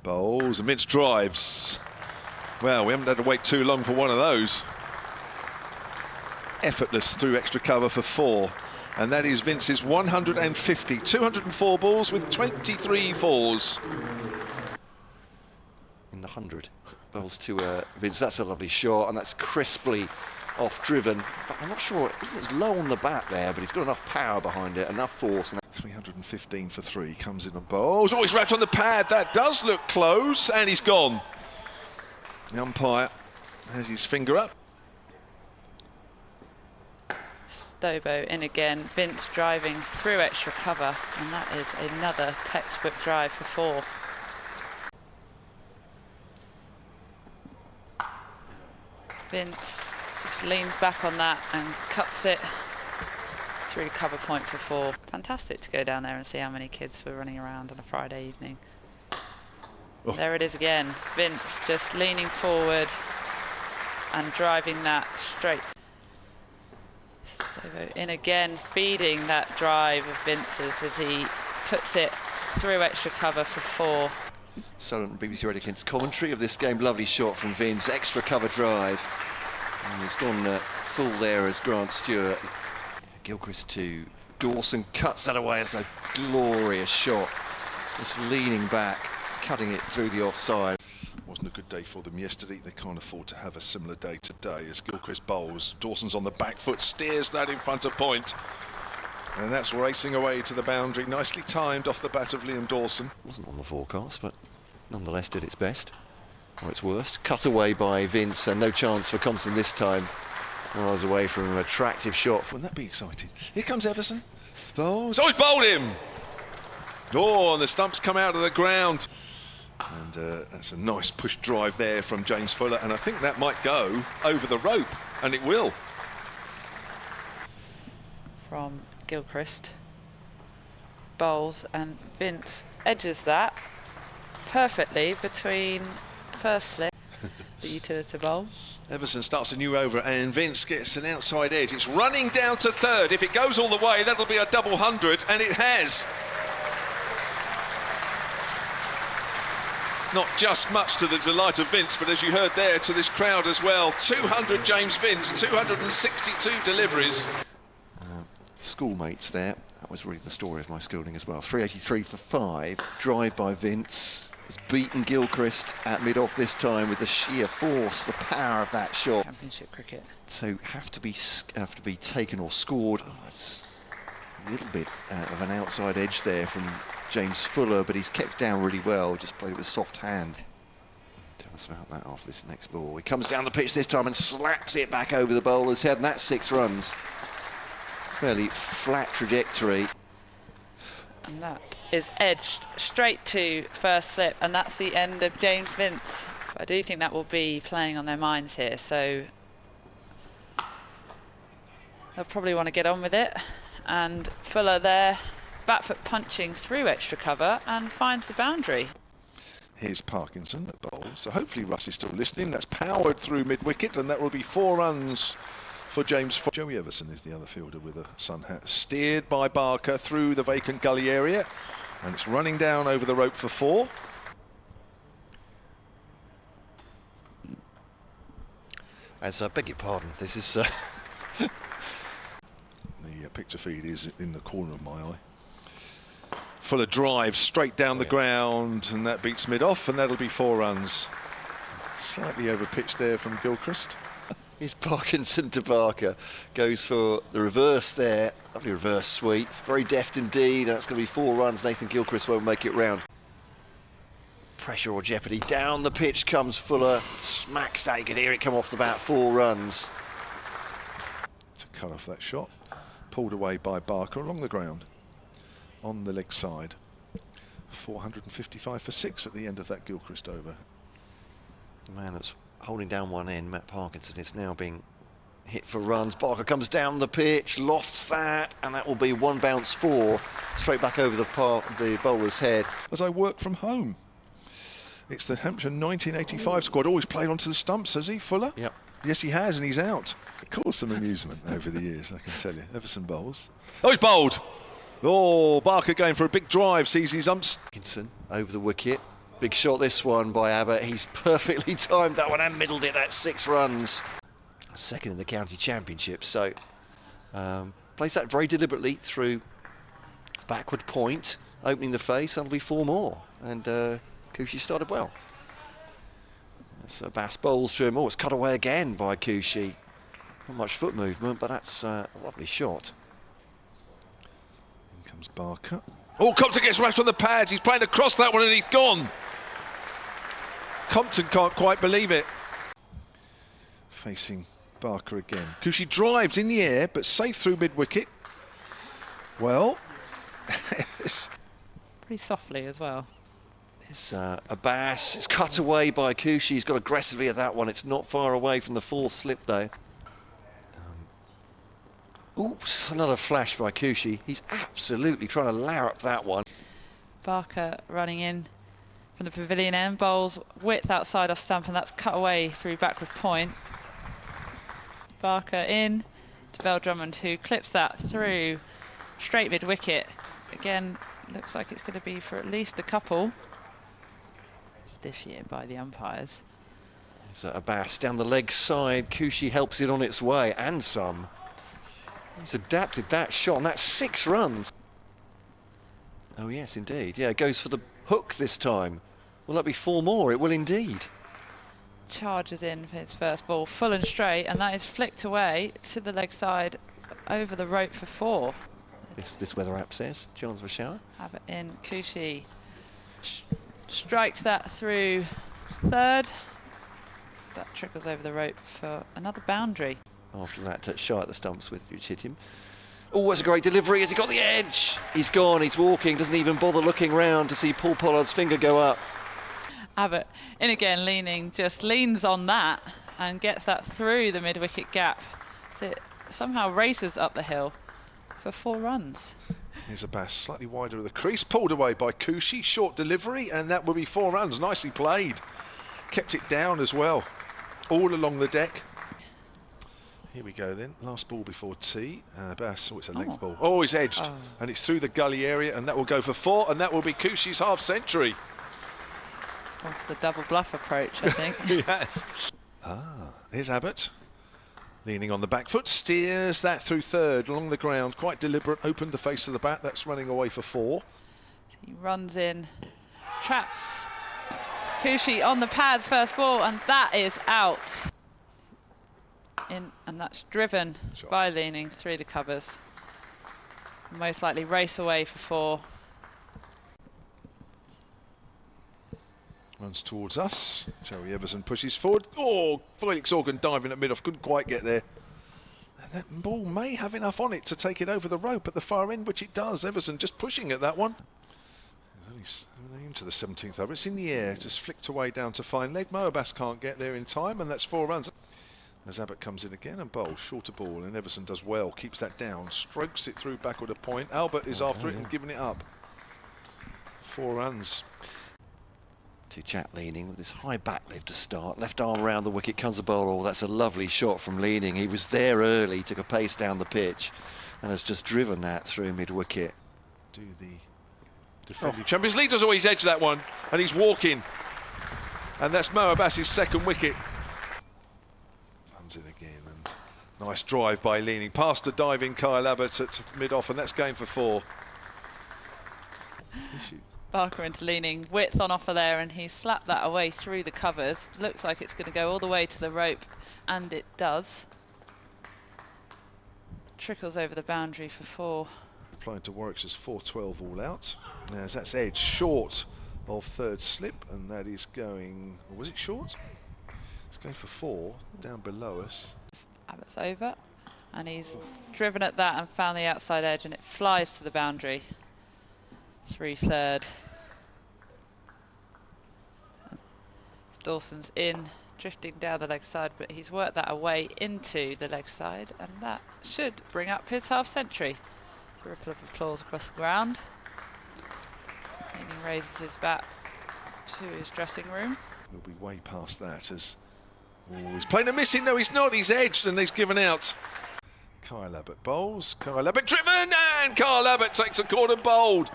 Bowls and Vince drives. Well, we haven't had to wait too long for one of those. Effortless through extra cover for 4. And that is Vince's 150. 204 balls with 23 fours. In the 100 balls to Vince. That's a lovely shot, and that's crisply off-driven. But I'm not sure, it's low on the bat there, but he's got enough power behind it, enough force. And 315 for 3, comes in and bowls. Oh, he's wrapped on the pad. That does look close, and he's gone. The umpire has his finger up. Stovo in again, Vince driving through extra cover, and that is another textbook drive for 4. Vince just leans back on that and cuts it through cover point for 4. Fantastic to go down there and see how many kids were running around on a Friday evening. Oh. There it is again, Vince just leaning forward and driving that straight. Stovo in again, feeding that drive of Vince's as he puts it through extra cover for 4. Solent BBC Radio Kent's commentary of this game. Lovely shot from Vince, extra cover drive. And he's gone full there as Grant Stewart. Gilchrist to Dawson, cuts that away. It's a glorious shot. Just leaning back, cutting it through the offside. Wasn't a good day for them yesterday. They can't afford to have a similar day today as Gilchrist bowls. Dawson's on the back foot, steers that in front of point. And that's racing away to the boundary. Nicely timed off the bat of Liam Dawson. Wasn't on the forecast, but nonetheless did its best, or its worst. Cut away by Vince, and no chance for Compton this time. Miles away from an attractive shot. Wouldn't that be exciting? Here comes Everson. Bowls. Oh, he's bowled him! Oh, and the stumps come out of the ground. And that's a nice push drive there from James Fuller, and I think that might go over the rope, and it will. From Gilchrist. Bowls, and Vince edges that perfectly between first slip, the utility bowl. Everson starts a new over, and Vince gets an outside edge. It's running down to 3rd. If it goes all the way, that'll be a double 100, and it has. Not just much to the delight of Vince, but as you heard there, to this crowd as well. 200 James Vince, 262 deliveries. Schoolmates there. That was really the story of my schooling as well. 383 for 5. Drive by Vince. Has beaten Gilchrist at mid-off this time with the sheer force, the power of that shot. Championship cricket. So have to be taken or scored. Oh, it's a little bit of an outside edge there from James Fuller, but he's kept down really well. Just played with a soft hand. Tell us about that off this next ball. He comes down the pitch this time and slaps it back over the bowler's head, and that's 6 runs. Fairly flat trajectory. And that is edged straight to first slip, and that's the end of James Vince. But I do think that will be playing on their minds here, so they'll probably want to get on with it. And Fuller there, back foot punching through extra cover and finds the boundary. Here's Parkinson at bowl, so hopefully Russ is still listening. That's powered through mid-wicket, and that will be 4 runs for James. Joey Everson is the other fielder with a sun hat. Steered by Barker through the vacant gully area, and it's running down over the rope for 4. As I beg your pardon, this is... The picture feed is in the corner of my eye. Fuller drives straight down the ground, and that beats mid-off, and that'll be 4 runs. Slightly over-pitched there from Gilchrist. Is Parkinson to Barker, goes for the reverse there. Lovely reverse sweep, very deft indeed. That's going to be 4 runs. Nathan Gilchrist won't make it round. Pressure or jeopardy, down the pitch comes Fuller, smacks that, you can hear it come off the bat. 4 runs. To cut off that shot, pulled away by Barker along the ground, on the leg side. 455 for 6 at the end of that Gilchrist over. The man that's holding down one end, Matt Parkinson, is now being hit for runs. Barker comes down the pitch, lofts that, and that will be 1 bounce 4, straight back over the bowler's head. As I work from home. It's the Hampshire 1985 squad. Always played onto the stumps, has he, Fuller? Yep. Yes, he has, and he's out. It caused some amusement over the years, I can tell you. Everson bowls. Oh, he's bowled! Oh, Barker going for a big drive, sees his umps. Parkinson over the wicket. Big shot this one by Abbott. He's perfectly timed that one and middled it. That's 6 runs. Second in the county championship. So plays that very deliberately through backward point, opening the face. That'll be 4 more. And Coochie started well. So Bass bowls through him. Oh, it's cut away again by Coochie. Not much foot movement, but that's a lovely shot. In comes Barker. Oh, Compton gets wrapped on the pads. He's playing across that one and he's gone. Compton can't quite believe it. Facing Barker again. Coochie drives in the air, but safe through mid-wicket. Well, Pretty softly as well. It's a Bass. It's cut away by Coochie. He's got aggressively at that one. It's not far away from the 4th slip, though. Oops, another flash by Coochie. He's absolutely trying to larrup that one. Barker running in from the pavilion end, bowls width outside off stump, and that's cut away through backward point. Barker in to Bell Drummond, who clips that through straight mid-wicket. Again, looks like it's going to be for at least a couple this year by the umpires. It's a Bass down the leg side. Coochie helps it on its way, and some. He's adapted that shot, and that's 6 runs. Oh yes, indeed. Yeah, it goes for the hook this time. Will that be 4 more? It will indeed. Charges in for his first ball, full and straight, and that is flicked away to the leg side over the rope for 4. This weather app says, chance of a shower. Abbott in, Coochie strikes that through 3rd. That trickles over the rope for another boundary. After that shot at the stumps which hit him. Oh, that's a great delivery. Has he got the edge? He's gone, he's walking, doesn't even bother looking round to see Paul Pollard's finger go up. Abbott in again, leaning, just leans on that and gets that through the mid-wicket gap. It somehow races up the hill for 4 runs. Here's a Bass slightly wider of the crease, pulled away by Coochie, short delivery, and that will be 4 runs. Nicely played. Kept it down as well, all along the deck. Here we go then, last ball before tea. Bass, oh, it's a length ball. Oh, it's edged, and it's through the gully area, and that will go for 4, and that will be Coochie's half century. Well, the double bluff approach, I think. Yes. Here's Abbott. Leaning on the back foot, steers that through 3rd, along the ground, quite deliberate, opened the face of the bat, that's running away for 4. He runs in, traps Coochie on the pads, first ball, and that is out. In, and that's driven by leaning through the covers. Most likely race away for 4. Runs towards us. Joey Everson pushes forward. Oh, Felix Organ diving at mid-off, couldn't quite get there. And that ball may have enough on it to take it over the rope at the far end, which it does. Everson just pushing at that one. Only into the 17th over. It's in the air, just flicked away down to fine leg. Moabass can't get there in time, and that's 4 runs. As Abbott comes in again and bowls, shorter ball, and Everson does well, keeps that down, strokes it through backward a point. Albert is after it and giving it up. 4 runs. To Chat leaning with this high back lift to start. Left arm around the wicket, comes the bowler. Oh, that's a lovely shot from leaning. He was there early, took a pace down the pitch, and has just driven that through mid-wicket. Do the defending Champions League does always edge that one, and he's walking. And that's Moabass's 2nd wicket. Runs in again, and nice drive by leaning. Past the diving Kyle Abbott at mid-off, and that's going for 4. Barker into leaning, width on offer there, and he slapped that away through the covers. Looks like it's going to go all the way to the rope, and it does. Trickles over the boundary for 4. Applied to Warwick's 4-12 all out. As that's edge short of 3rd slip, and that is going, or was it short? It's going for 4, down below us. Abbott's over, and he's driven at that and found the outside edge, and it flies to the boundary. 3/3. Dawson's in, drifting down the leg side, but he's worked that away into the leg side, and that should bring up his half century. A ripple of applause across the ground. Leaning raises his bat to his dressing room. We'll be way past that as he's playing a missing. No, he's not. He's edged and he's given out. Kyle Abbott bowls. Kyle Abbott driven, and Kyle Abbott takes a corner bowled.